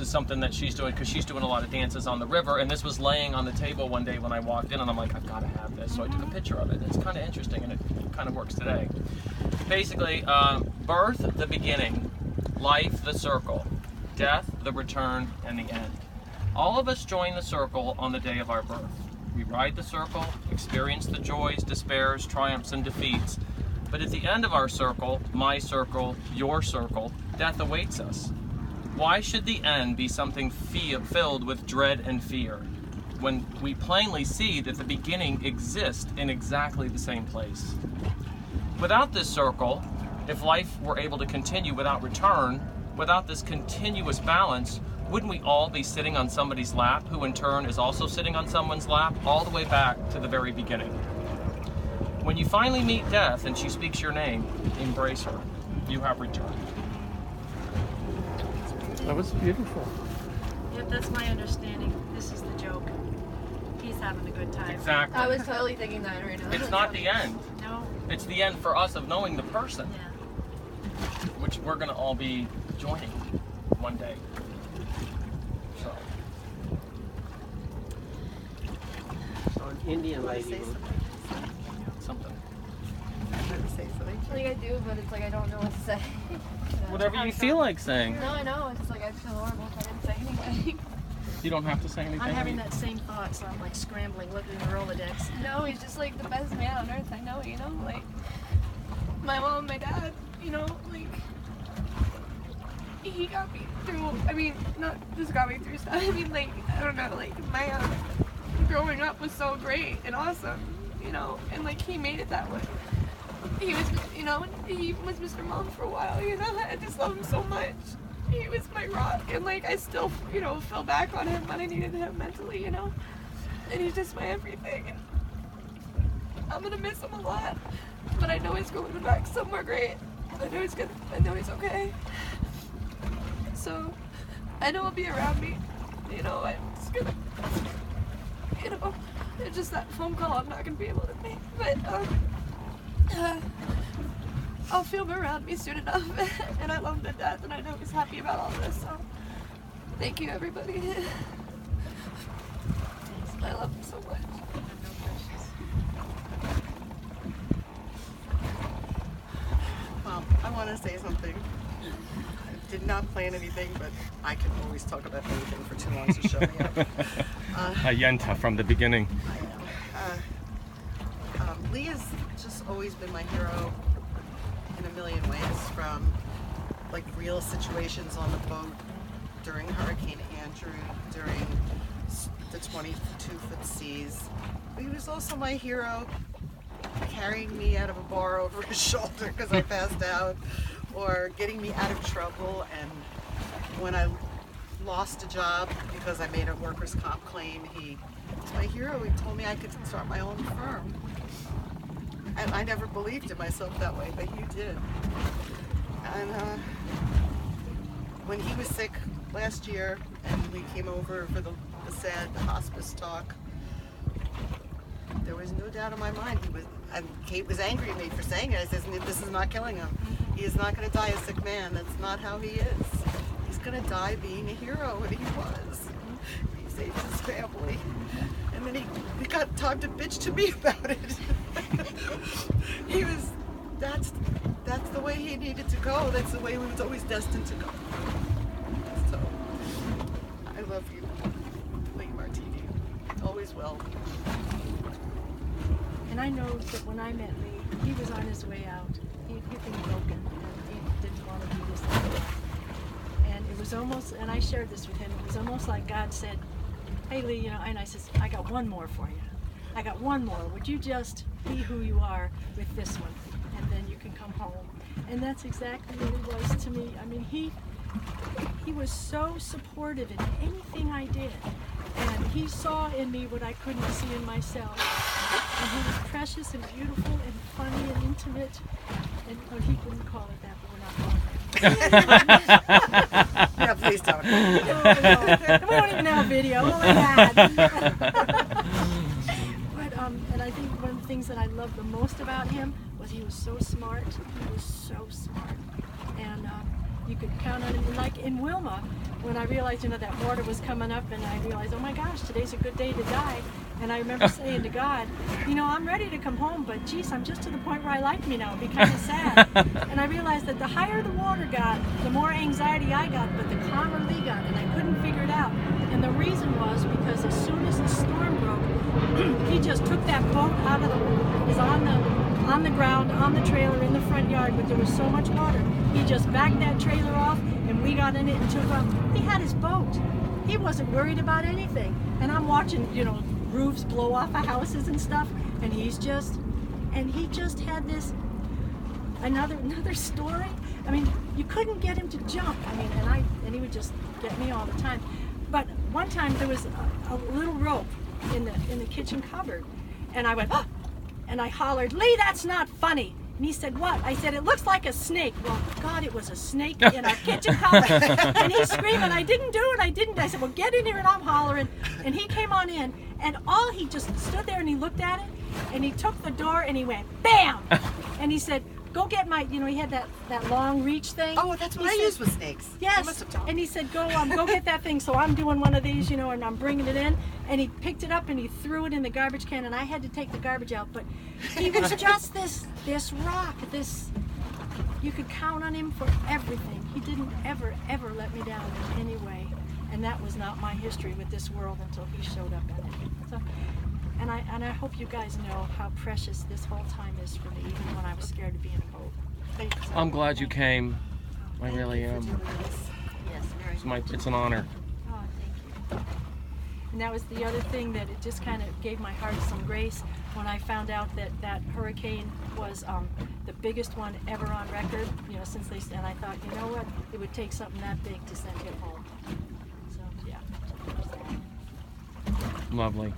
is something that she's doing because she's doing a lot of dances on the river, and this was laying on the table one day when I walked in, and I'm like, I've got to have this. So I took a picture of it. It's kind of interesting, and it kind of works today. Basically, birth, the beginning, life, the circle, death, the return, and the end. All of us join the circle on the day of our birth. We ride the circle, experience the joys, despairs, triumphs, and defeats. But at the end of our circle, my circle, your circle, death awaits us. Why should the end be something filled with dread and fear, when we plainly see that the beginning exists in exactly the same place? Without this circle, if life were able to continue without return, without this continuous balance, wouldn't we all be sitting on somebody's lap, who in turn is also sitting on someone's lap, all the way back to the very beginning? When you finally meet death and she speaks your name, embrace her. You have returned. That was beautiful. Yep, that's my understanding. This is the joke. He's having a good time. Exactly. I was totally thinking that right now. It's not the end. No? It's the end for us of knowing the person, Yeah. which we're going to all be joining one day. So. So an Indian lady. Something. Say something. Like I do, but it's like I don't know what to say. Whatever you feel like saying. No, I know. It's like I feel horrible if I didn't say anything. You don't have to say anything. I'm having that same thought, so I'm like scrambling, looking at the Rolodex. No, he's just like the best man on earth. I know, you know, like my mom, my dad, you know, like he got me through. I mean, not just got me through stuff. I mean, like I don't know, like my growing up was so great and awesome, you know, and like he made it that way. He was, you know, he was Mr. Mom for a while, you know. I just love him so much. He was my rock, and like I still, you know, fell back on him when I needed him mentally, you know. And he's just my everything. And I'm gonna miss him a lot, but I know he's going back somewhere great. I know he's okay. So I know he'll be around me. You know, I'm just gonna, you know, it's just that phone call I'm not gonna be able to make, but I'll feel him around me soon enough. And I love him to death, and I know he's happy about all this, so thank you, everybody. I love him so much. Well, I want to say something. I did not plan anything, but I can always talk about anything for too long, so shut me up. Yenta from the beginning. I know. Lee has just always been my hero in a million ways, from like real situations on the boat during Hurricane Andrew, during the 22-foot seas. He was also my hero carrying me out of a bar over his shoulder because I passed out, or getting me out of trouble. And when I lost a job because I made a workers' comp claim, he was my hero. He told me I could start my own firm. And I never believed in myself that way, but he did. And when he was sick last year and we came over for the sad hospice talk, there was no doubt in my mind. Kate was angry at me for saying it. I said, this is not killing him. He is not going to die a sick man. That's not how he is. He's going to die being a hero, and he was. He saved his family. And then he got time to bitch to me about it. That's the way he needed to go. That's the way he was always destined to go. So, I love you, Lee Martini. Always will. And I know that when I met Lee, he was on his way out. He'd been broken, and he didn't want to do this anymore. And it was almost, and I shared this with him, it was almost like God said, hey Lee, you know, and I says, I got one more for you. I got one more. Would you just be who you are with this one? And then you can come home. And that's exactly what it was to me. I mean, he was so supportive in anything I did. And he saw in me what I couldn't see in myself. And he was precious and beautiful and funny and intimate. And oh, he wouldn't call it that, but we're not calling it. Yeah, please don't. No. We don't even have a video. Oh my God. And I think one of the things that I loved the most about him was he was so smart. He was so smart. And you could count on him. Like in Wilma, when I realized, you know, that water was coming up, and I realized, oh my gosh, today's a good day to die. And I remember saying to God, you know, I'm ready to come home, but geez, I'm just to the point where I like me now. It'd be kind of sad. And I realized that the higher the water got, the more anxiety I got, but the calmer Lee got, and I couldn't figure it out. And the reason was because as soon as the storm broke, he just took that boat out of the, was on the ground, on the trailer in the front yard, but there was so much water. He just backed that trailer off, and we got in it and took off. He had his boat. He wasn't worried about anything. And I'm watching, you know, roofs blow off of houses and stuff, and he just had this another story. I mean, you couldn't get him to jump. I mean, and he would just get me all the time. But one time there was a little rope in the kitchen cupboard, and I went, oh! And I hollered, Lee, that's not funny. And he said, what? I said, it looks like a snake. Well, God, it was a snake in our kitchen cupboard. And he's screaming, I didn't do it, I didn't. I said, well, get in here, and I'm hollering. And he came on in, and he just stood there and he looked at it, and he took the door and he went, bam! And he said, go get my, you know, he had that long reach thing. Oh, that's what I use with snakes. Yes. You must have told me. And he said, go get that thing. So I'm doing one of these, you know, and I'm bringing it in. And he picked it up and he threw it in the garbage can, and I had to take the garbage out. But he was just this rock, you could count on him for everything. He didn't ever let me down in any way. And that was not my history with this world until he showed up in it. So, and I hope you guys know how precious this whole time is for me, even when I was scared to be in a boat. Thank you so I'm much. glad you came. I Thank really you for am. doing this. Yes, very It's an honor. Oh, thank you. And that was the other thing, that it just kind of gave my heart some grace when I found out that hurricane was the biggest one ever on record, you know, since and I thought, you know what, it would take something that big to send him home. So, yeah. Lovely.